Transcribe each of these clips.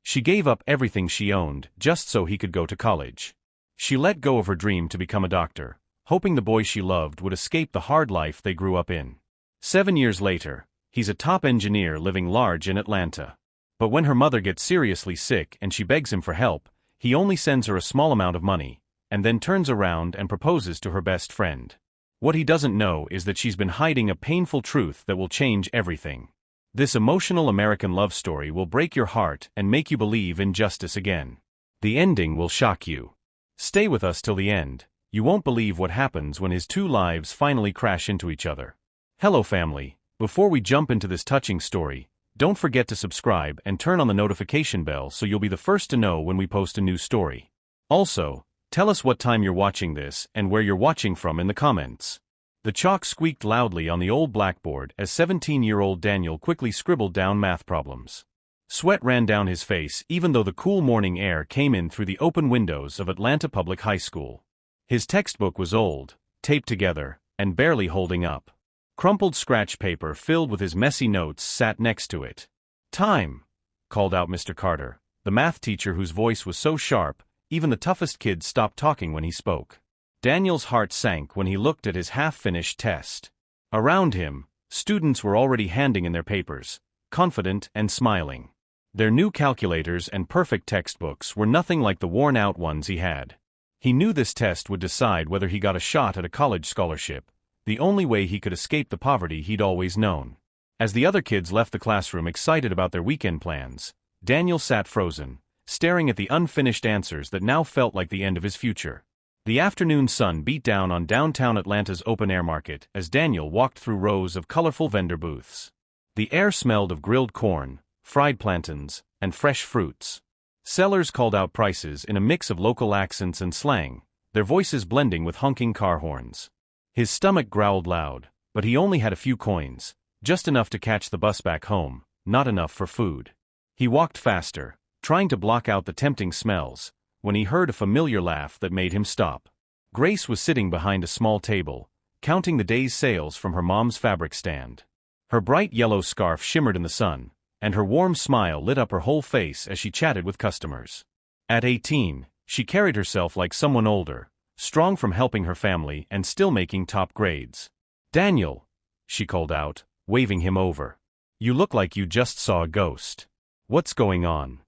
She gave up everything she owned just so he could go to college. She let go of her dream to become a doctor, hoping the boy she loved would escape the hard life they grew up in. 7 years later, he's a top engineer living large in Atlanta. But when her mother gets seriously sick and she begs him for help, he only sends her a small amount of money, and then turns around and proposes to her best friend. What he doesn't know is that she's been hiding a painful truth that will change everything. This emotional American love story will break your heart and make you believe in justice again. The ending will shock you. Stay with us till the end. You won't believe what happens when his two lives finally crash into each other. Hello family, before we jump into this touching story, don't forget to subscribe and turn on the notification bell so you'll be the first to know when we post a new story. Also, tell us what time you're watching this and where you're watching from in the comments. The chalk squeaked loudly on the old blackboard as 17-year-old Daniel quickly scribbled down math problems. Sweat ran down his face even though the cool morning air came in through the open windows of Atlanta Public High School. His textbook was old, taped together, and barely holding up. Crumpled scratch paper filled with his messy notes sat next to it. "Time," called out Mr. Carter, the math teacher whose voice was so sharp, even the toughest kids stopped talking when he spoke. Daniel's heart sank when he looked at his half-finished test. Around him, students were already handing in their papers, confident and smiling. Their new calculators and perfect textbooks were nothing like the worn-out ones he had. He knew this test would decide whether he got a shot at a college scholarship, the only way he could escape the poverty he'd always known. As the other kids left the classroom excited about their weekend plans, Daniel sat frozen, staring at the unfinished answers that now felt like the end of his future. The afternoon sun beat down on downtown Atlanta's open-air market as Daniel walked through rows of colorful vendor booths. The air smelled of grilled corn, fried plantains, and fresh fruits. Sellers called out prices in a mix of local accents and slang, their voices blending with honking car horns. His stomach growled loud, but he only had a few coins, just enough to catch the bus back home, not enough for food. He walked faster, trying to block out the tempting smells, when he heard a familiar laugh that made him stop. Grace was sitting behind a small table, counting the day's sales from her mom's fabric stand. Her bright yellow scarf shimmered in the sun, and her warm smile lit up her whole face as she chatted with customers. At 18, she carried herself like someone older, strong from helping her family and still making top grades. "Daniel," she called out, waving him over. "You look like you just saw a ghost. What's going on?"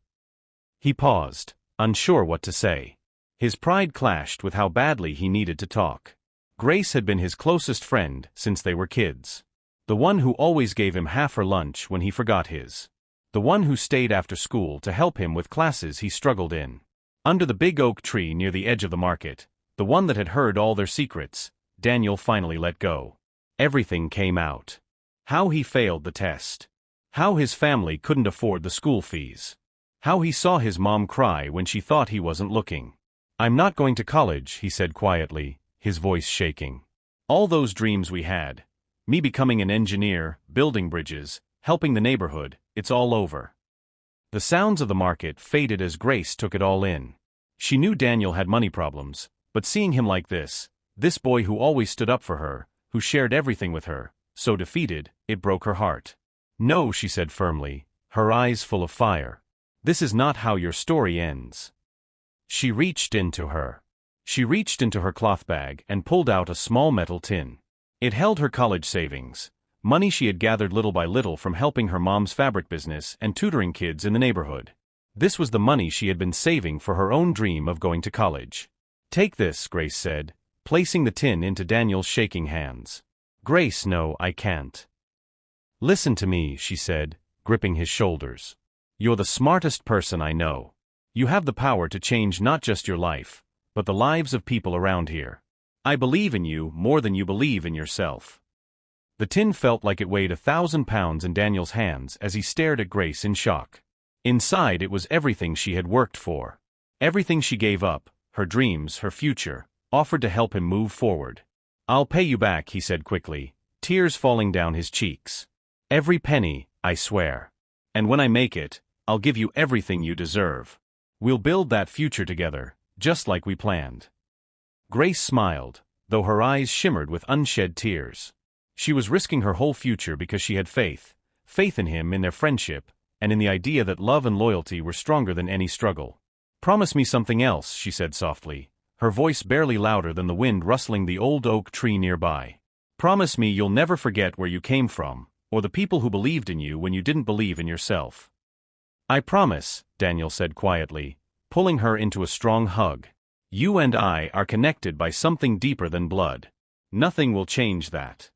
He paused, unsure what to say. His pride clashed with how badly he needed to talk. Grace had been his closest friend since they were kids. The one who always gave him half her lunch when he forgot his. The one who stayed after school to help him with classes he struggled in. Under the big oak tree near the edge of the market, the one that had heard all their secrets, Daniel finally let go. Everything came out. How he failed the test. How his family couldn't afford the school fees. How he saw his mom cry when she thought he wasn't looking. "I'm not going to college," he said quietly, his voice shaking. "All those dreams we had, me becoming an engineer, building bridges, helping the neighborhood, it's all over." The sounds of the market faded as Grace took it all in. She knew Daniel had money problems, but seeing him like this boy who always stood up for her, who shared everything with her, so defeated, it broke her heart. "No," she said firmly, her eyes full of fire. "This is not how your story ends." She reached into her cloth bag and pulled out a small metal tin. It held her college savings, money she had gathered little by little from helping her mom's fabric business and tutoring kids in the neighborhood. This was the money she had been saving for her own dream of going to college. "Take this," Grace said, placing the tin into Daniel's shaking hands. "Grace, no, I can't." "Listen to me," she said, gripping his shoulders. "You're the smartest person I know. You have the power to change not just your life, but the lives of people around here. I believe in you more than you believe in yourself." The tin felt like it weighed 1,000 pounds in Daniel's hands as he stared at Grace in shock. Inside it was everything she had worked for. Everything she gave up, her dreams, her future, offered to help him move forward. "I'll pay you back," he said quickly, tears falling down his cheeks. "Every penny, I swear. And when I make it, I'll give you everything you deserve. We'll build that future together, just like we planned." Grace smiled, though her eyes shimmered with unshed tears. She was risking her whole future because she had faith in him, in their friendship, and in the idea that love and loyalty were stronger than any struggle. "Promise me something else," she said softly, her voice barely louder than the wind rustling the old oak tree nearby. "Promise me you'll never forget where you came from, or the people who believed in you when you didn't believe in yourself." "I promise," Daniel said quietly, pulling her into a strong hug. "You and I are connected by something deeper than blood. Nothing will change that."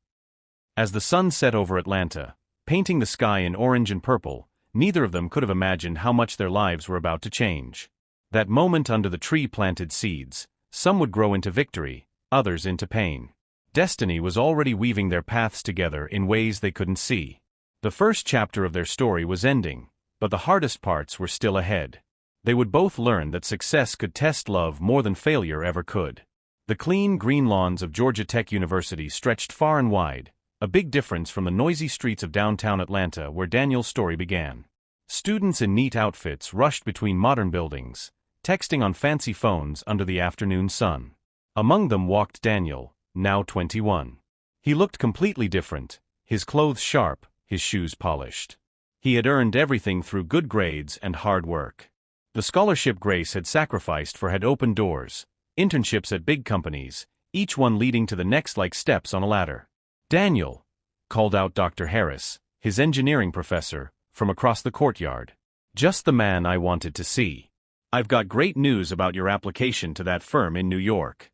As the sun set over Atlanta, painting the sky in orange and purple, neither of them could have imagined how much their lives were about to change. That moment under the tree planted seeds. Some would grow into victory, others into pain. Destiny was already weaving their paths together in ways they couldn't see. The first chapter of their story was ending, but the hardest parts were still ahead. They would both learn that success could test love more than failure ever could. The clean, green lawns of Georgia Tech University stretched far and wide, a big difference from the noisy streets of downtown Atlanta where Daniel's story began. Students in neat outfits rushed between modern buildings, texting on fancy phones under the afternoon sun. Among them walked Daniel, now 21. He looked completely different, his clothes sharp, his shoes polished. He had earned everything through good grades and hard work. The scholarship Grace had sacrificed for had opened doors, internships at big companies, each one leading to the next like steps on a ladder. "Daniel," called out Dr. Harris, his engineering professor, from across the courtyard. "Just the man I wanted to see. I've got great news about your application to that firm in New York."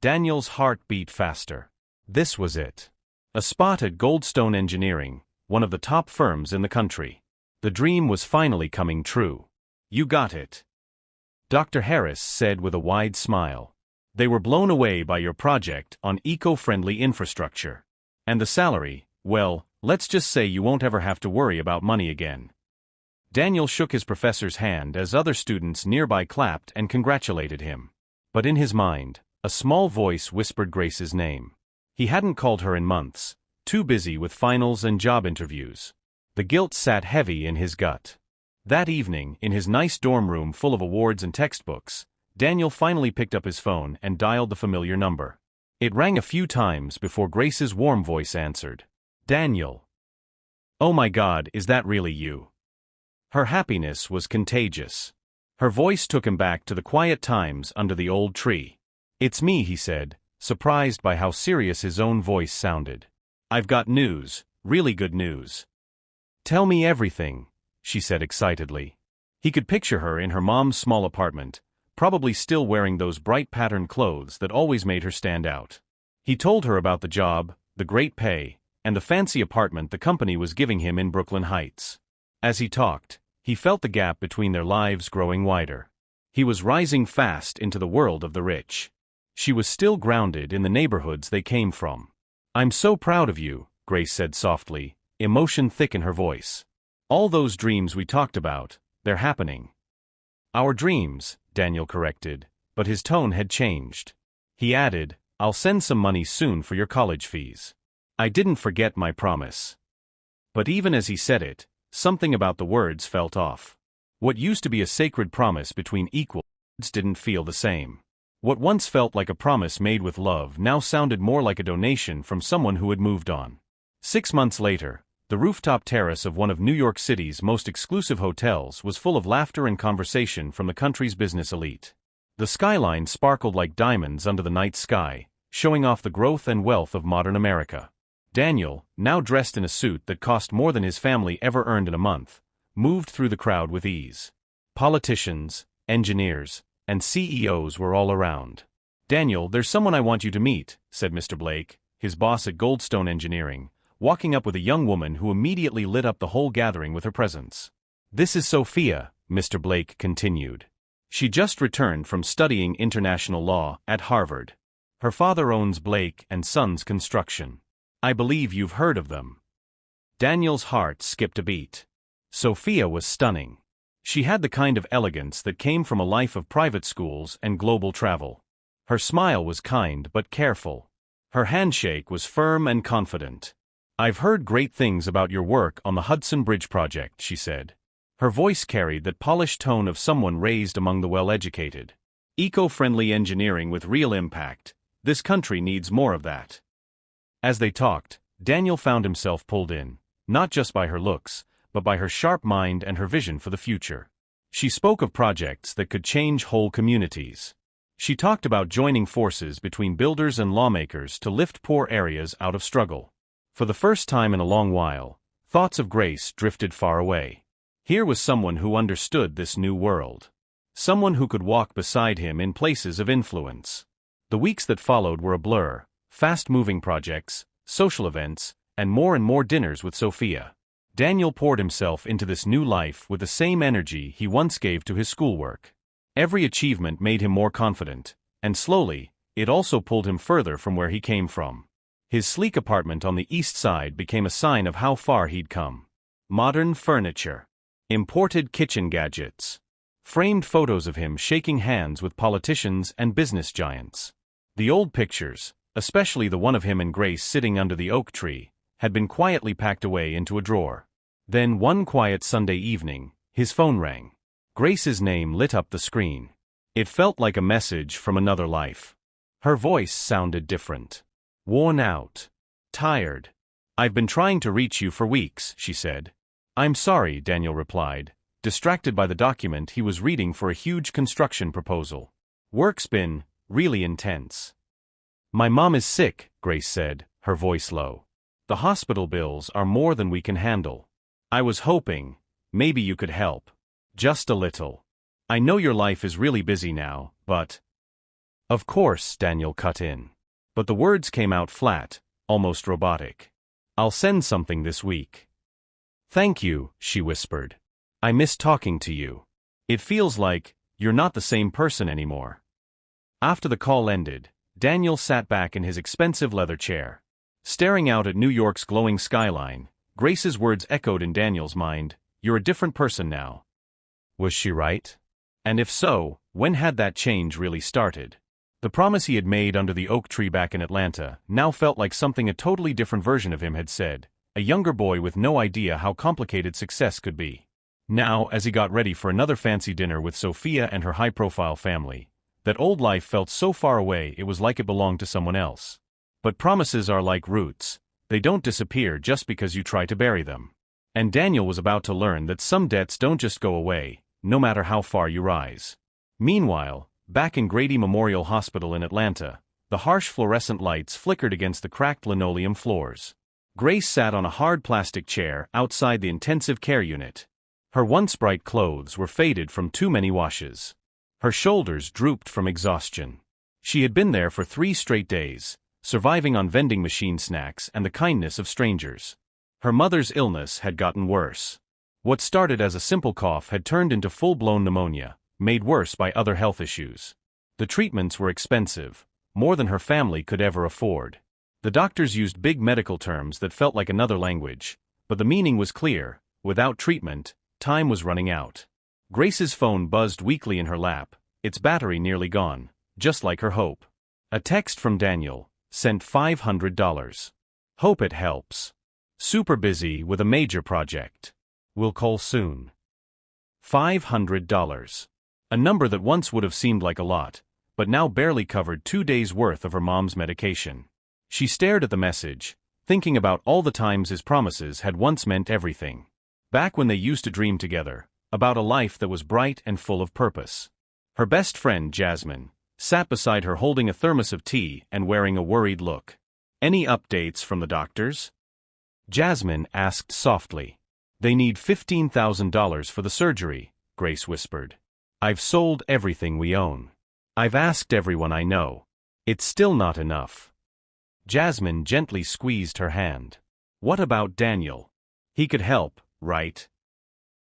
Daniel's heart beat faster. This was it. A spot at Goldstone Engineering, one of the top firms in the country. The dream was finally coming true. "You got it," Dr. Harris said with a wide smile. "They were blown away by your project on eco-friendly infrastructure. And the salary, well, let's just say you won't ever have to worry about money again." Daniel shook his professor's hand as other students nearby clapped and congratulated him. But in his mind, a small voice whispered Grace's name. He hadn't called her in months, too busy with finals and job interviews. The guilt sat heavy in his gut. That evening, in his nice dorm room full of awards and textbooks, Daniel finally picked up his phone and dialed the familiar number. It rang a few times before Grace's warm voice answered. "Daniel. Oh my God, is that really you?" Her happiness was contagious. Her voice took him back to the quiet times under the old tree. "It's me," he said, surprised by how serious his own voice sounded. "I've got news, really good news." "Tell me everything," she said excitedly. He could picture her in her mom's small apartment, probably still wearing those bright patterned clothes that always made her stand out. He told her about the job, the great pay, and the fancy apartment the company was giving him in Brooklyn Heights. As he talked, he felt the gap between their lives growing wider. He was rising fast into the world of the rich. She was still grounded in the neighborhoods they came from. "I'm so proud of you," Grace said softly, emotion thick in her voice. "All those dreams we talked about, they're happening." "Our dreams," Daniel corrected, but his tone had changed. He added, "I'll send some money soon for your college fees. I didn't forget my promise." But even as he said it, something about the words felt off. What used to be a sacred promise between equals didn't feel the same. What once felt like a promise made with love now sounded more like a donation from someone who had moved on. 6 months later, the rooftop terrace of one of New York City's most exclusive hotels was full of laughter and conversation from the country's business elite. The skyline sparkled like diamonds under the night sky, showing off the growth and wealth of modern America. Daniel, now dressed in a suit that cost more than his family ever earned in a month, moved through the crowd with ease. Politicians, engineers, and CEOs were all around. "Daniel, there's someone I want you to meet," said Mr. Blake, his boss at Goldstone Engineering, walking up with a young woman who immediately lit up the whole gathering with her presence. "This is Sophia," Mr. Blake continued. "She just returned from studying international law at Harvard. Her father owns Blake and Sons Construction. I believe you've heard of them." Daniel's heart skipped a beat. Sophia was stunning. She had the kind of elegance that came from a life of private schools and global travel. Her smile was kind but careful. Her handshake was firm and confident. "I've heard great things about your work on the Hudson Bridge project," she said. Her voice carried that polished tone of someone raised among the well-educated. "Eco-friendly engineering with real impact. This country needs more of that." As they talked, Daniel found himself pulled in, not just by her looks, but by her sharp mind and her vision for the future. She spoke of projects that could change whole communities. She talked about joining forces between builders and lawmakers to lift poor areas out of struggle. For the first time in a long while, thoughts of Grace drifted far away. Here was someone who understood this new world. Someone who could walk beside him in places of influence. The weeks that followed were a blur, fast-moving projects, social events, and more dinners with Sophia. Daniel poured himself into this new life with the same energy he once gave to his schoolwork. Every achievement made him more confident, and slowly, it also pulled him further from where he came from. His sleek apartment on the east side became a sign of how far he'd come. Modern furniture. Imported kitchen gadgets. Framed photos of him shaking hands with politicians and business giants. The old pictures, especially the one of him and Grace sitting under the oak tree, had been quietly packed away into a drawer. Then one quiet Sunday evening, his phone rang. Grace's name lit up the screen. It felt like a message from another life. Her voice sounded different. Worn out. Tired. "I've been trying to reach you for weeks," she said. "I'm sorry," Daniel replied, distracted by the document he was reading for a huge construction proposal. "Work's been really intense." "My mom is sick," Grace said, her voice low. "The hospital bills are more than we can handle. I was hoping, maybe you could help. Just a little. I know your life is really busy now, but—" "Of course," Daniel cut in. But the words came out flat, almost robotic. "I'll send something this week." "Thank you," she whispered. "I miss talking to you. It feels like you're not the same person anymore." After the call ended, Daniel sat back in his expensive leather chair. Staring out at New York's glowing skyline, Grace's words echoed in Daniel's mind, "You're a different person now." Was she right? And if so, when had that change really started? The promise he had made under the oak tree back in Atlanta now felt like something a totally different version of him had said, a younger boy with no idea how complicated success could be. Now, as he got ready for another fancy dinner with Sophia and her high-profile family, that old life felt so far away it was like it belonged to someone else. But promises are like roots. They don't disappear just because you try to bury them. And Daniel was about to learn that some debts don't just go away, no matter how far you rise. Meanwhile, back in Grady Memorial Hospital in Atlanta, the harsh fluorescent lights flickered against the cracked linoleum floors. Grace sat on a hard plastic chair outside the intensive care unit. Her once bright clothes were faded from too many washes. Her shoulders drooped from exhaustion. She had been there for 3 straight days, surviving on vending machine snacks and the kindness of strangers. Her mother's illness had gotten worse. What started as a simple cough had turned into full-blown pneumonia, made worse by other health issues. The treatments were expensive, more than her family could ever afford. The doctors used big medical terms that felt like another language, but the meaning was clear: without treatment, time was running out. Grace's phone buzzed weakly in her lap, its battery nearly gone, just like her hope. A text from Daniel, sent $500. "Hope it helps. Super busy with a major project. Will call soon." $500. A number that once would have seemed like a lot, but now barely covered 2 days' worth of her mom's medication. She stared at the message, thinking about all the times his promises had once meant everything. Back when they used to dream together, about a life that was bright and full of purpose. Her best friend, Jasmine, sat beside her holding a thermos of tea and wearing a worried look. "Any updates from the doctors?" Jasmine asked softly. "They need $15,000 for the surgery," Grace whispered. "I've sold everything we own. I've asked everyone I know. It's still not enough." Jasmine gently squeezed her hand. "What about Daniel? He could help, right?"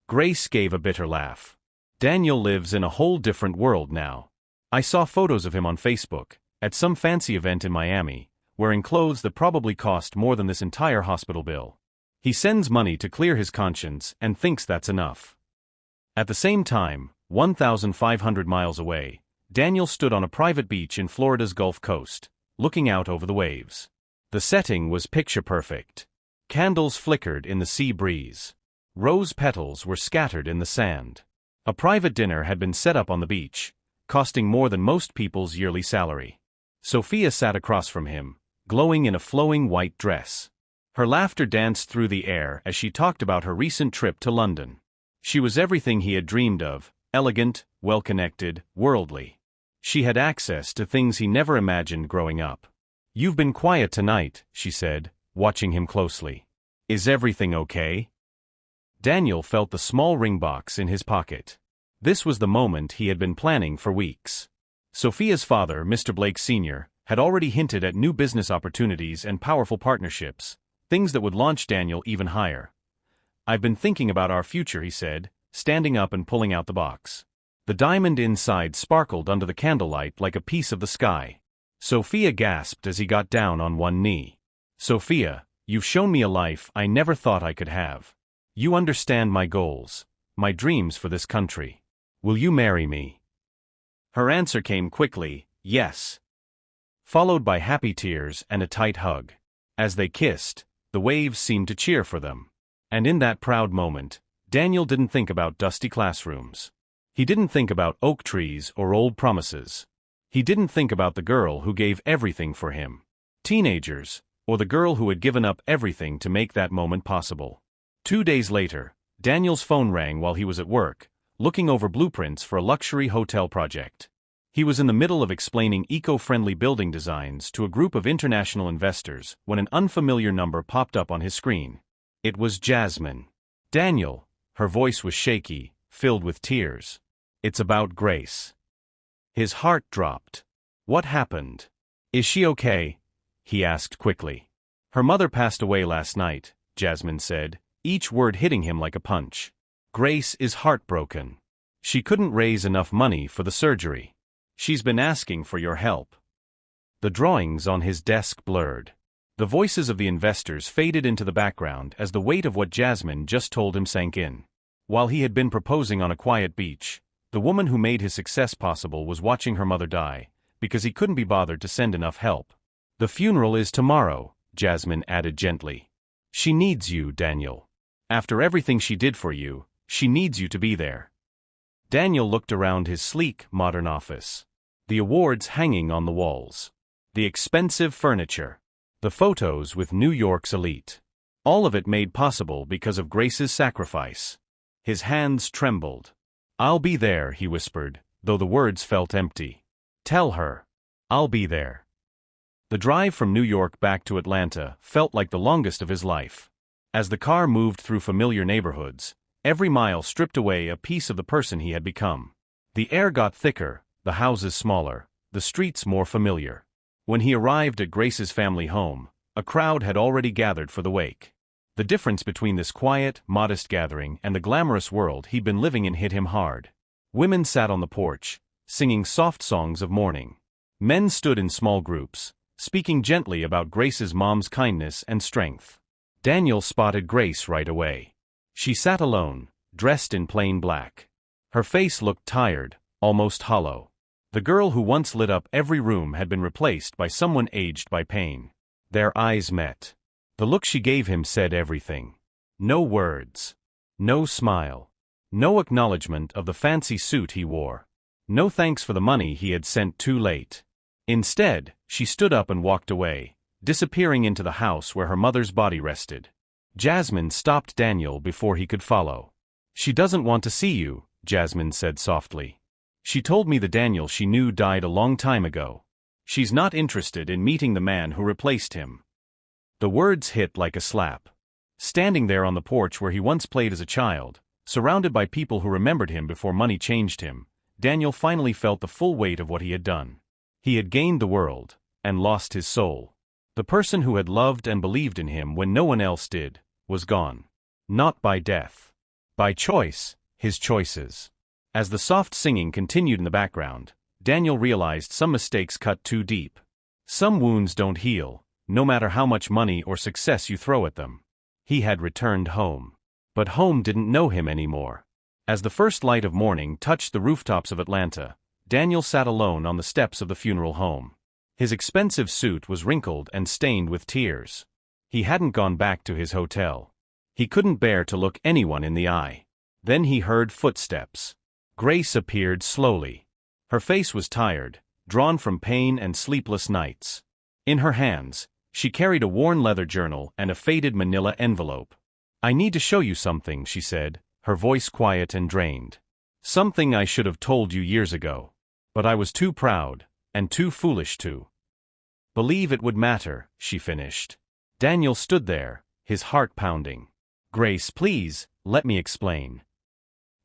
Grace gave a bitter laugh. "Daniel lives in a whole different world now. I saw photos of him on Facebook, at some fancy event in Miami, wearing clothes that probably cost more than this entire hospital bill. He sends money to clear his conscience and thinks that's enough." At the same time, 1,500 miles away, Daniel stood on a private beach in Florida's Gulf Coast, looking out over the waves. The setting was picture-perfect. Candles flickered in the sea breeze. Rose petals were scattered in the sand. A private dinner had been set up on the beach, costing more than most people's yearly salary. Sophia sat across from him, glowing in a flowing white dress. Her laughter danced through the air as she talked about her recent trip to London. She was everything he had dreamed of, elegant, well-connected, worldly. She had access to things he never imagined growing up. "You've been quiet tonight," she said, watching him closely. "Is everything okay?" Daniel felt the small ring box in his pocket. This was the moment he had been planning for weeks. Sophia's father, Mr. Blake Sr., had already hinted at new business opportunities and powerful partnerships, things that would launch Daniel even higher. "I've been thinking about our future," he said, standing up and pulling out the box. The diamond inside sparkled under the candlelight like a piece of the sky. Sophia gasped as he got down on one knee. "Sophia, you've shown me a life I never thought I could have. You understand my goals, my dreams for this country. Will you marry me?" Her answer came quickly, "Yes," followed by happy tears and a tight hug. As they kissed, the waves seemed to cheer for them. And in that proud moment, Daniel didn't think about dusty classrooms. He didn't think about oak trees or old promises. He didn't think about the girl who gave everything for him. Teenagers, or the girl who had given up everything to make that moment possible. 2 days later, Daniel's phone rang while he was at work, looking over blueprints for a luxury hotel project. He was in the middle of explaining eco-friendly building designs to a group of international investors when an unfamiliar number popped up on his screen. It was Jasmine. "Daniel," her voice was shaky, filled with tears. "It's about Grace." His heart dropped. "What happened? Is she okay?" he asked quickly. "Her mother passed away last night," Jasmine said, each word hitting him like a punch. "Grace is heartbroken. She couldn't raise enough money for the surgery. She's been asking for your help." The drawings on his desk blurred. The voices of the investors faded into the background as the weight of what Jasmine just told him sank in. While he had been proposing on a quiet beach, the woman who made his success possible was watching her mother die, because he couldn't be bothered to send enough help. "The funeral is tomorrow," Jasmine added gently. "She needs you, Daniel. After everything she did for you, she needs you to be there." Daniel looked around his sleek, modern office. The awards hanging on the walls. The expensive furniture. The photos with New York's elite. All of it made possible because of Grace's sacrifice. His hands trembled. "I'll be there," he whispered, though the words felt empty. "Tell her. I'll be there." The drive from New York back to Atlanta felt like the longest of his life. As the car moved through familiar neighborhoods, every mile stripped away a piece of the person he had become. The air got thicker, the houses smaller, the streets more familiar. When he arrived at Grace's family home, a crowd had already gathered for the wake. The difference between this quiet, modest gathering and the glamorous world he'd been living in hit him hard. Women sat on the porch, singing soft songs of mourning. Men stood in small groups, speaking gently about Grace's mom's kindness and strength. Daniel spotted Grace right away. She sat alone, dressed in plain black. Her face looked tired, almost hollow. The girl who once lit up every room had been replaced by someone aged by pain. Their eyes met. The look she gave him said everything. No words. No smile. No acknowledgement of the fancy suit he wore. No thanks for the money he had sent too late. Instead, she stood up and walked away, disappearing into the house where her mother's body rested. Jasmine stopped Daniel before he could follow. "She doesn't want to see you," Jasmine said softly. "She told me the Daniel she knew died a long time ago. She's not interested in meeting the man who replaced him." The words hit like a slap. Standing there on the porch where he once played as a child, surrounded by people who remembered him before money changed him, Daniel finally felt the full weight of what he had done. He had gained the world, and lost his soul. The person who had loved and believed in him when no one else did, was gone. Not by death. By choice, his choices. As the soft singing continued in the background, Daniel realized some mistakes cut too deep. Some wounds don't heal, no matter how much money or success you throw at them. He had returned home. But home didn't know him anymore. As the first light of morning touched the rooftops of Atlanta, Daniel sat alone on the steps of the funeral home. His expensive suit was wrinkled and stained with tears. He hadn't gone back to his hotel. He couldn't bear to look anyone in the eye. Then he heard footsteps. Grace appeared slowly. Her face was tired, drawn from pain and sleepless nights. In her hands, She carried a worn leather journal and a faded manila envelope. "I need to show you something," she said, her voice quiet and drained. "Something I should have told you years ago. But I was too proud, and too foolish to believe it would matter," she finished. Daniel stood there, his heart pounding. "Grace, please, let me explain."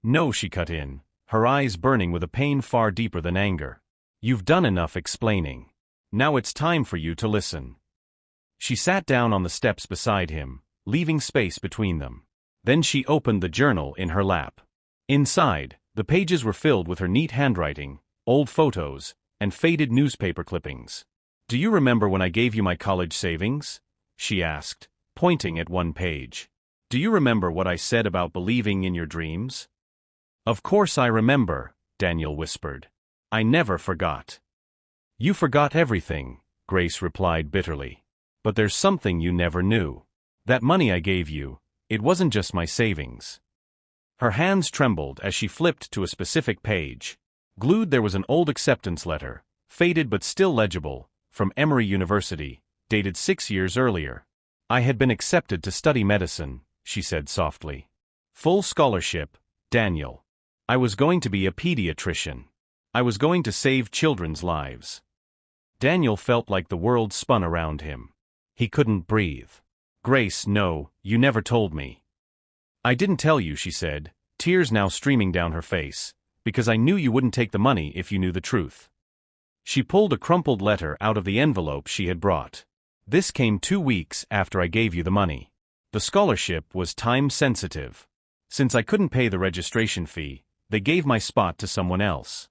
"No," she cut in, her eyes burning with a pain far deeper than anger. "You've done enough explaining. Now it's time for you to listen." She sat down on the steps beside him, leaving space between them. Then she opened the journal in her lap. Inside, the pages were filled with her neat handwriting, old photos, and faded newspaper clippings. "Do you remember when I gave you my college savings?" she asked, pointing at one page. "Do you remember what I said about believing in your dreams?" "Of course I remember," Daniel whispered. "I never forgot." "You forgot everything," Grace replied bitterly. "But there's something you never knew. That money I gave you, it wasn't just my savings." Her hands trembled as she flipped to a specific page. Glued there was an old acceptance letter, faded but still legible, from Emory University, dated 6 years earlier. "I had been accepted to study medicine," she said softly. "Full scholarship, Daniel. I was going to be a pediatrician. I was going to save children's lives." Daniel felt like the world spun around him. He couldn't breathe. "Grace, no, you never told me." "I didn't tell you," she said, tears now streaming down her face, "because I knew you wouldn't take the money if you knew the truth." She pulled a crumpled letter out of the envelope she had brought. "This came 2 weeks after I gave you the money. The scholarship was time-sensitive. Since I couldn't pay the registration fee, they gave my spot to someone else."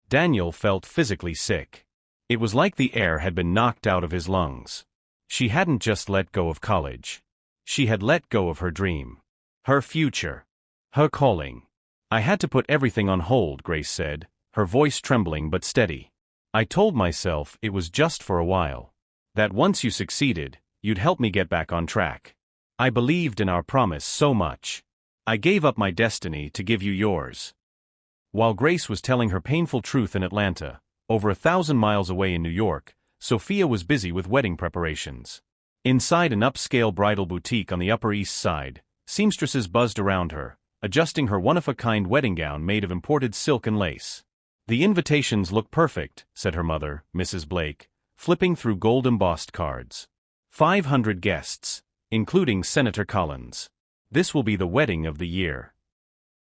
Daniel felt physically sick. It was like the air had been knocked out of his lungs. She hadn't just let go of college. She had let go of her dream. Her future. Her calling. "I had to put everything on hold," Grace said, her voice trembling but steady. "I told myself it was just for a while. That once you succeeded, you'd help me get back on track. I believed in our promise so much. I gave up my destiny to give you yours." While Grace was telling her painful truth in Atlanta, over 1,000 miles away in New York, Sophia was busy with wedding preparations. Inside an upscale bridal boutique on the Upper East Side, seamstresses buzzed around her, adjusting her one-of-a-kind wedding gown made of imported silk and lace. "The invitations look perfect," said her mother, Mrs. Blake, flipping through gold-embossed cards. 500 guests, including Senator Collins. This will be the wedding of the year."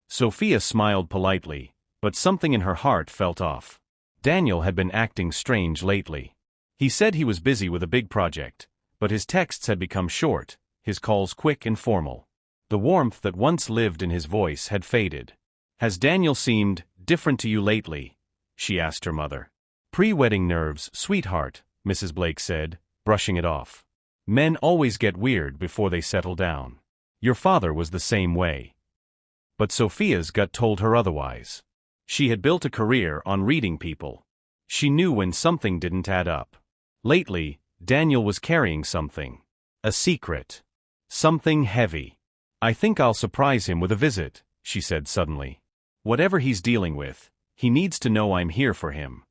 Sophia smiled politely, but something in her heart felt off. Daniel had been acting strange lately. He said he was busy with a big project, but his texts had become short, his calls quick and formal. The warmth that once lived in his voice had faded. "Has Daniel seemed different to you lately?" she asked her mother. "Pre-wedding nerves, sweetheart," Mrs. Blake said, brushing it off. "Men always get weird before they settle down. Your father was the same way." But Sophia's gut told her otherwise. She had built a career on reading people. She knew when something didn't add up. Lately, Daniel was carrying something. A secret. Something heavy. "I think I'll surprise him with a visit," she said suddenly. "Whatever he's dealing with, he needs to know I'm here for him."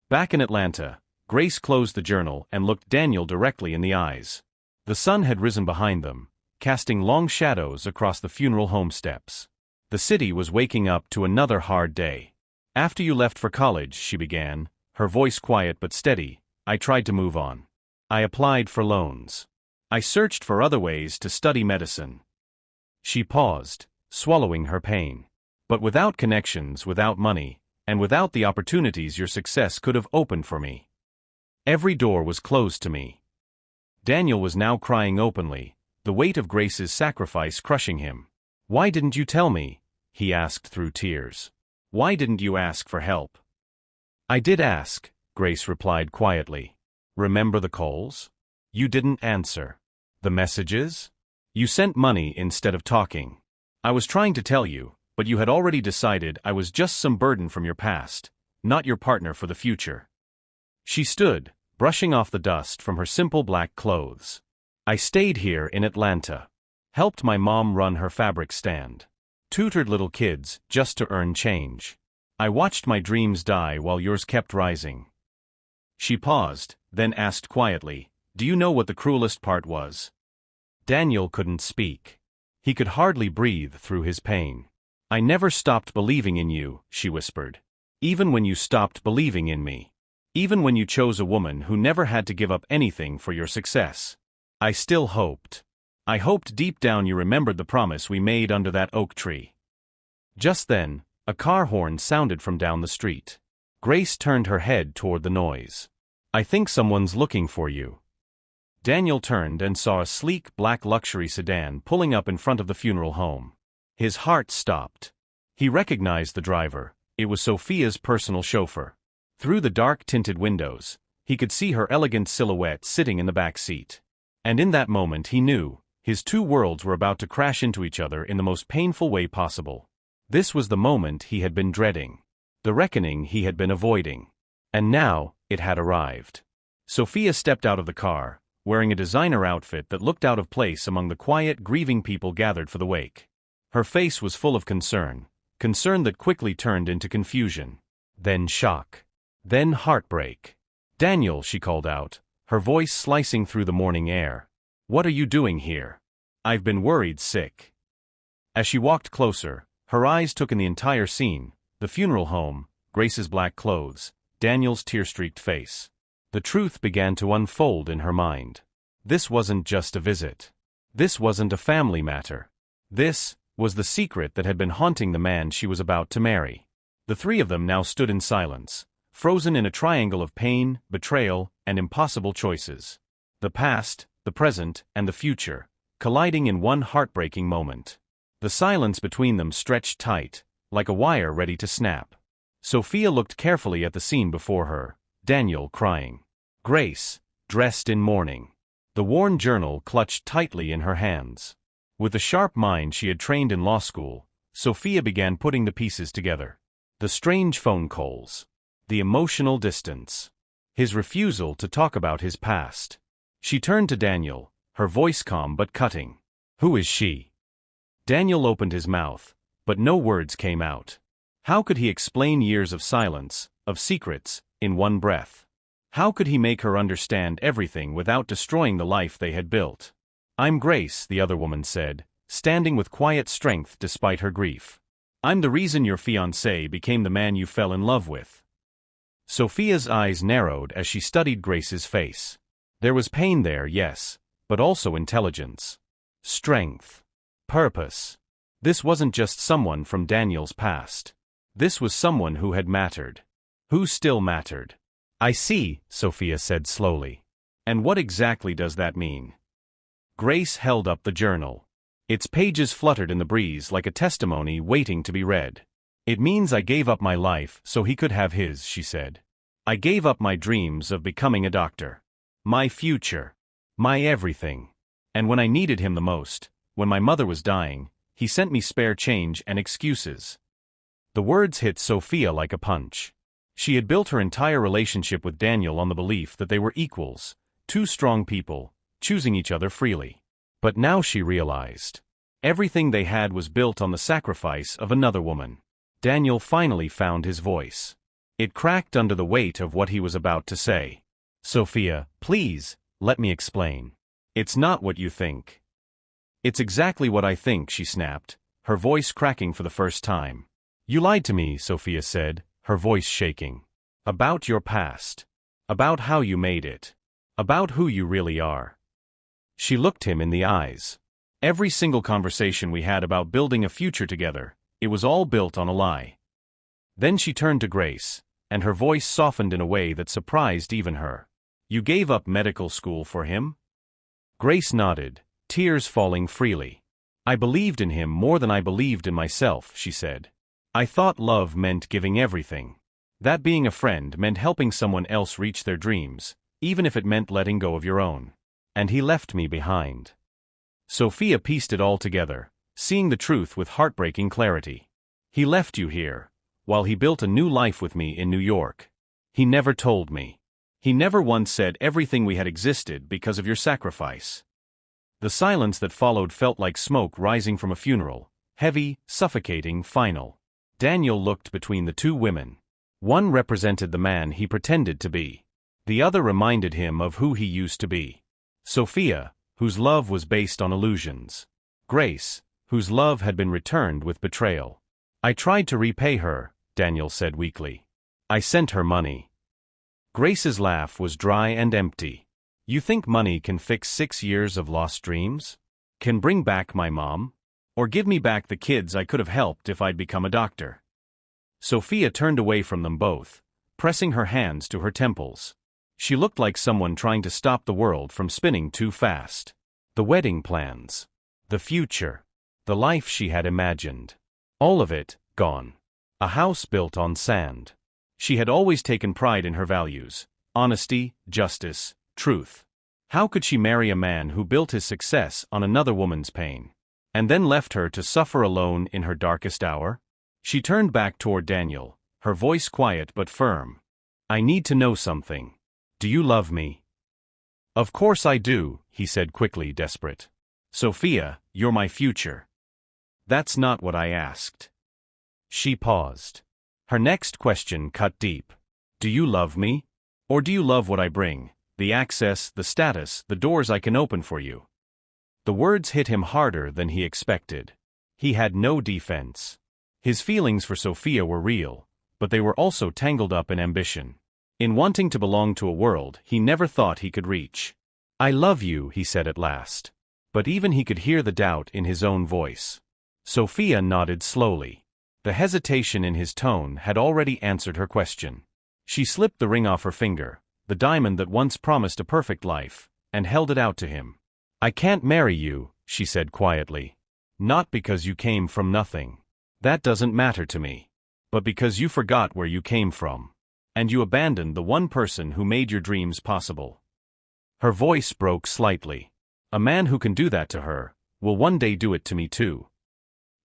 Back in Atlanta, Grace closed the journal and looked Daniel directly in the eyes. The sun had risen behind them, casting long shadows across the funeral home steps. The city was waking up to another hard day. "After you left for college," she began, her voice quiet but steady, "I tried to move on. I applied for loans. I searched for other ways to study medicine." She paused, swallowing her pain. "But without connections, without money, and without the opportunities your success could have opened for me. Every door was closed to me." Daniel was now crying openly, the weight of Grace's sacrifice crushing him. "Why didn't you tell me?" he asked through tears. "Why didn't you ask for help?" "I did ask," Grace replied quietly. "Remember the calls? You didn't answer. The messages? You sent money instead of talking. I was trying to tell you, but you had already decided I was just some burden from your past, not your partner for the future." She stood, brushing off the dust from her simple black clothes. "I stayed here in Atlanta. Helped my mom run her fabric stand. Tutored little kids just to earn change. I watched my dreams die while yours kept rising." She paused, then asked quietly, Do you know what the cruelest part was? Daniel couldn't speak. He could hardly breathe through his pain. I never stopped believing in you, she whispered. Even when you stopped believing in me. Even when you chose a woman who never had to give up anything for your success. I still hoped. I hoped deep down you remembered the promise we made under that oak tree. Just then, a car horn sounded from down the street. Grace turned her head toward the noise. I think someone's looking for you. Daniel turned and saw a sleek black luxury sedan pulling up in front of the funeral home. His heart stopped. He recognized the driver. It was Sophia's personal chauffeur. Through the dark tinted windows, he could see her elegant silhouette sitting in the back seat. And in that moment he knew, his two worlds were about to crash into each other in the most painful way possible. This was the moment he had been dreading. The reckoning he had been avoiding. And now, it had arrived. Sophia stepped out of the car, wearing a designer outfit that looked out of place among the quiet, grieving people gathered for the wake. Her face was full of concern that quickly turned into confusion. Then shock. Then heartbreak. Daniel, she called out, her voice slicing through the morning air. What are you doing here? I've been worried sick. As she walked closer, her eyes took in the entire scene, the funeral home, Grace's black clothes, Daniel's tear-streaked face. The truth began to unfold in her mind. This wasn't just a visit. This wasn't a family matter. This was the secret that had been haunting the man she was about to marry. The three of them now stood in silence, frozen in a triangle of pain, betrayal, and impossible choices. The past, the present, and the future, colliding in one heartbreaking moment. The silence between them stretched tight, like a wire ready to snap. Sophia looked carefully at the scene before her, Daniel crying. Grace, dressed in mourning. The worn journal clutched tightly in her hands. With the sharp mind she had trained in law school, Sophia began putting the pieces together. The strange phone calls. The emotional distance. His refusal to talk about his past. She turned to Daniel, her voice calm but cutting. Who is she? Daniel opened his mouth, but no words came out. How could he explain years of silence, of secrets, in one breath? How could he make her understand everything without destroying the life they had built? I'm Grace, the other woman said, standing with quiet strength despite her grief. I'm the reason your fiancé became the man you fell in love with. Sophia's eyes narrowed as she studied Grace's face. There was pain there, yes, but also intelligence. Strength. Purpose. This wasn't just someone from Daniel's past. This was someone who had mattered. Who still mattered. I see, Sophia said slowly. And what exactly does that mean? Grace held up the journal. Its pages fluttered in the breeze like a testimony waiting to be read. It means I gave up my life so he could have his, she said. I gave up my dreams of becoming a doctor. My future. My everything. And when I needed him the most, when my mother was dying, he sent me spare change and excuses. The words hit Sophia like a punch. She had built her entire relationship with Daniel on the belief that they were equals, two strong people, choosing each other freely. But now she realized. Everything they had was built on the sacrifice of another woman. Daniel finally found his voice. It cracked under the weight of what he was about to say. Sophia, please, let me explain. It's not what you think. It's exactly what I think, she snapped, her voice cracking for the first time. You lied to me, Sophia said, her voice shaking. About your past. About how you made it. About who you really are. She looked him in the eyes. Every single conversation we had about building a future together, it was all built on a lie. Then she turned to Grace, and her voice softened in a way that surprised even her. You gave up medical school for him? Grace nodded, tears falling freely. I believed in him more than I believed in myself, she said. I thought love meant giving everything. That being a friend meant helping someone else reach their dreams, even if it meant letting go of your own. And he left me behind. Sophia pieced it all together, seeing the truth with heartbreaking clarity. He left you here, while he built a new life with me in New York. He never told me. He never once said everything we had existed because of your sacrifice. The silence that followed felt like smoke rising from a funeral, heavy, suffocating, final. Daniel looked between the two women. One represented the man he pretended to be. The other reminded him of who he used to be. Sophia, whose love was based on illusions. Grace, whose love had been returned with betrayal. I tried to repay her, Daniel said weakly. I sent her money. Grace's laugh was dry and empty. You think money can fix 6 years of lost dreams? Can bring back my mom? Or give me back the kids I could have helped if I'd become a doctor? Sophia turned away from them both, pressing her hands to her temples. She looked like someone trying to stop the world from spinning too fast. The wedding plans. The future. The life she had imagined. All of it, gone. A house built on sand. She had always taken pride in her values: honesty, justice, truth. How could she marry a man who built his success on another woman's pain, and then left her to suffer alone in her darkest hour? She turned back toward Daniel, her voice quiet but firm. I need to know something. Do you love me? Of course I do, he said quickly, desperate. Sophia, you're my future. That's not what I asked. She paused. Her next question cut deep. Do you love me? Or do you love what I bring? The access, the status, the doors I can open for you. The words hit him harder than he expected. He had no defense. His feelings for Sophia were real, but they were also tangled up in ambition. In wanting to belong to a world he never thought he could reach. I love you, he said at last. But even he could hear the doubt in his own voice. Sophia nodded slowly. The hesitation in his tone had already answered her question. She slipped the ring off her finger, the diamond that once promised a perfect life, and held it out to him. I can't marry you, she said quietly. Not because you came from nothing. That doesn't matter to me. But because you forgot where you came from. And you abandoned the one person who made your dreams possible. Her voice broke slightly. A man who can do that to her will one day do it to me too.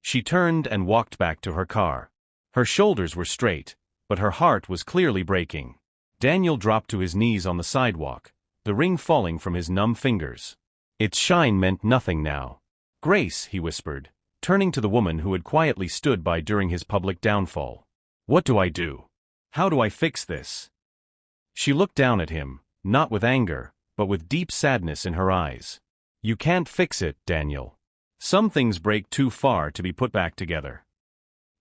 She turned and walked back to her car. Her shoulders were straight, but her heart was clearly breaking. Daniel dropped to his knees on the sidewalk, the ring falling from his numb fingers. Its shine meant nothing now. Grace, he whispered, turning to the woman who had quietly stood by during his public downfall. What do I do? How do I fix this? She looked down at him, not with anger, but with deep sadness in her eyes. You can't fix it, Daniel. Some things break too far to be put back together.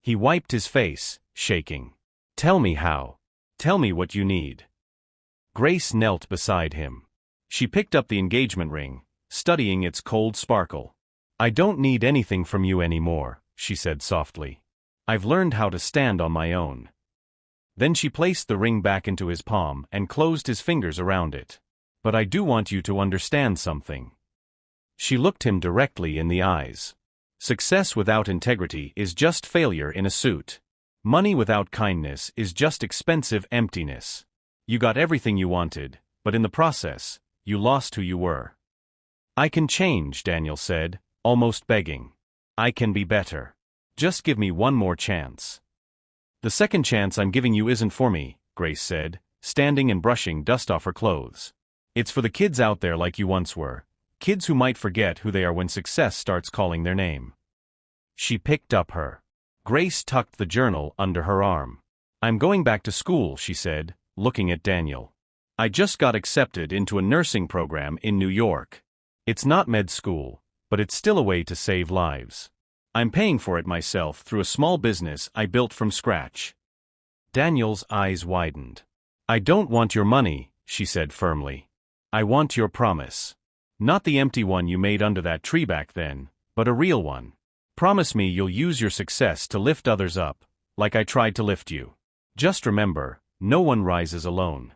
He wiped his face, shaking. Tell me how. Tell me what you need. Grace knelt beside him. She picked up the engagement ring, studying its cold sparkle. I don't need anything from you anymore, she said softly. I've learned how to stand on my own. Then she placed the ring back into his palm and closed his fingers around it. But I do want you to understand something. She looked him directly in the eyes. Success without integrity is just failure in a suit. Money without kindness is just expensive emptiness. You got everything you wanted, but in the process, you lost who you were. I can change, Daniel said, almost begging. I can be better. Just give me one more chance. The second chance I'm giving you isn't for me, Grace said, standing and brushing dust off her clothes. It's for the kids out there like you once were. Kids who might forget who they are when success starts calling their name. She picked up her. Grace tucked the journal under her arm. I'm going back to school, she said, looking at Daniel. I just got accepted into a nursing program in New York. It's not med school, but it's still a way to save lives. I'm paying for it myself through a small business I built from scratch. Daniel's eyes widened. I don't want your money, she said firmly. I want your promise. Not the empty one you made under that tree back then, but a real one. Promise me you'll use your success to lift others up, like I tried to lift you. Just remember, no one rises alone.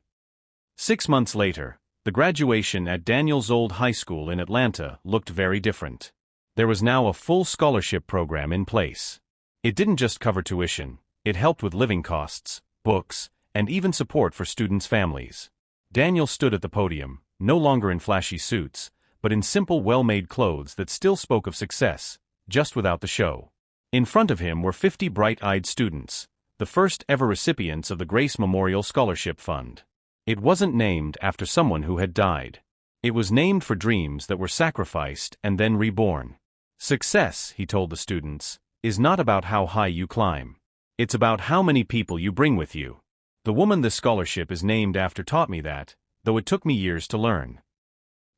6 months later, the graduation at Daniel's old high school in Atlanta looked very different. There was now a full scholarship program in place. It didn't just cover tuition, it helped with living costs, books, and even support for students' families. Daniel stood at the podium, no longer in flashy suits, but in simple well-made clothes that still spoke of success, just without the show. In front of him were 50 bright-eyed students, the first ever recipients of the Grace Memorial Scholarship Fund. It wasn't named after someone who had died. It was named for dreams that were sacrificed and then reborn. Success, he told the students, is not about how high you climb. It's about how many people you bring with you. The woman this scholarship is named after taught me that, though it took me years to learn.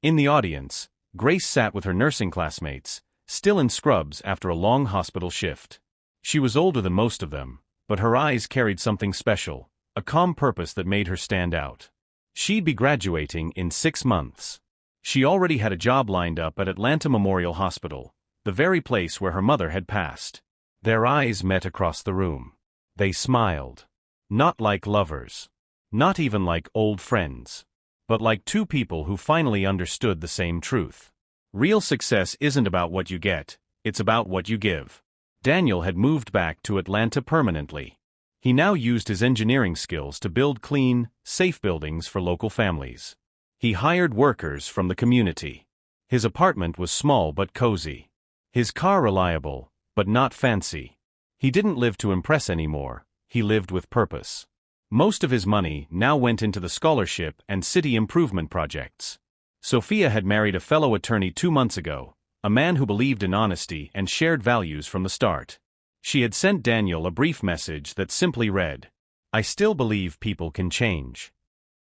In the audience, Grace sat with her nursing classmates, still in scrubs after a long hospital shift. She was older than most of them, but her eyes carried something special, a calm purpose that made her stand out. She'd be graduating in 6 months. She already had a job lined up at Atlanta Memorial Hospital, the very place where her mother had passed. Their eyes met across the room. They smiled. Not like lovers. Not even like old friends. But like two people who finally understood the same truth. Real success isn't about what you get, it's about what you give. Daniel had moved back to Atlanta permanently. He now used his engineering skills to build clean, safe buildings for local families. He hired workers from the community. His apartment was small but cozy. His car reliable, but not fancy. He didn't live to impress anymore, he lived with purpose. Most of his money now went into the scholarship and city improvement projects. Sophia had married a fellow attorney 2 months ago, a man who believed in honesty and shared values from the start. She had sent Daniel a brief message that simply read, "I still believe people can change."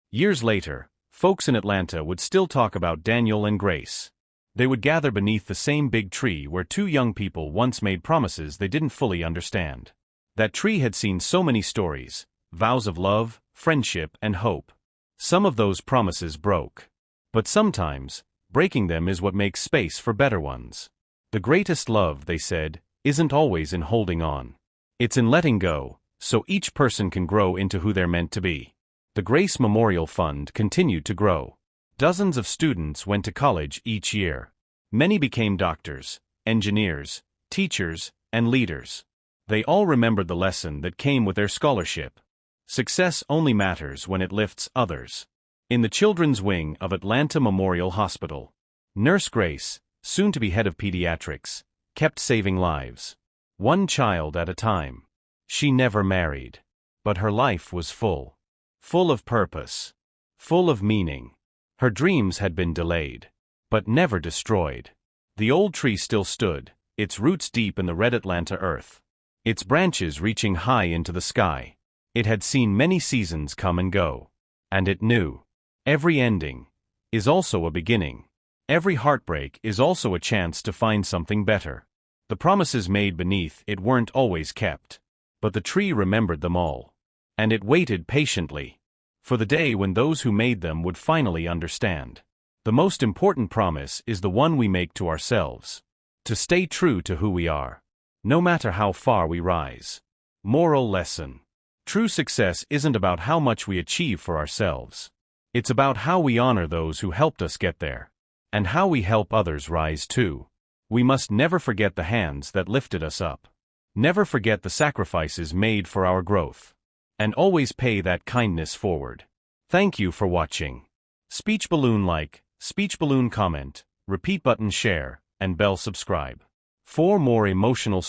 Years later, folks in Atlanta would still talk about Daniel and Grace. They would gather beneath the same big tree where two young people once made promises they didn't fully understand. That tree had seen so many stories, vows of love, friendship, and hope. Some of those promises broke. But sometimes, breaking them is what makes space for better ones. The greatest love, they said, isn't always in holding on. It's in letting go, so each person can grow into who they're meant to be. The Grace Memorial Fund continued to grow. Dozens of students went to college each year. Many became doctors, engineers, teachers, and leaders. They all remembered the lesson that came with their scholarship. Success only matters when it lifts others. In the children's wing of Atlanta Memorial Hospital, Nurse Grace, soon to be head of pediatrics, kept saving lives. One child at a time. She never married. But her life was full. Full of purpose. Full of meaning. Her dreams had been delayed. But never destroyed. The old tree still stood, its roots deep in the red Atlanta earth. Its branches reaching high into the sky. It had seen many seasons come and go. And it knew. Every ending is also a beginning. Every heartbreak is also a chance to find something better. The promises made beneath it weren't always kept. But the tree remembered them all. And it waited patiently. For the day when those who made them would finally understand. The most important promise is the one we make to ourselves. To stay true to who we are. No matter how far we rise. Moral lesson. True success isn't about how much we achieve for ourselves. It's about how we honor those who helped us get there. And how we help others rise too. We must never forget the hands that lifted us up. Never forget the sacrifices made for our growth. And always pay that kindness forward. Thank you for watching. Speech balloon like, speech balloon comment, repeat button share, and bell subscribe. For more emotional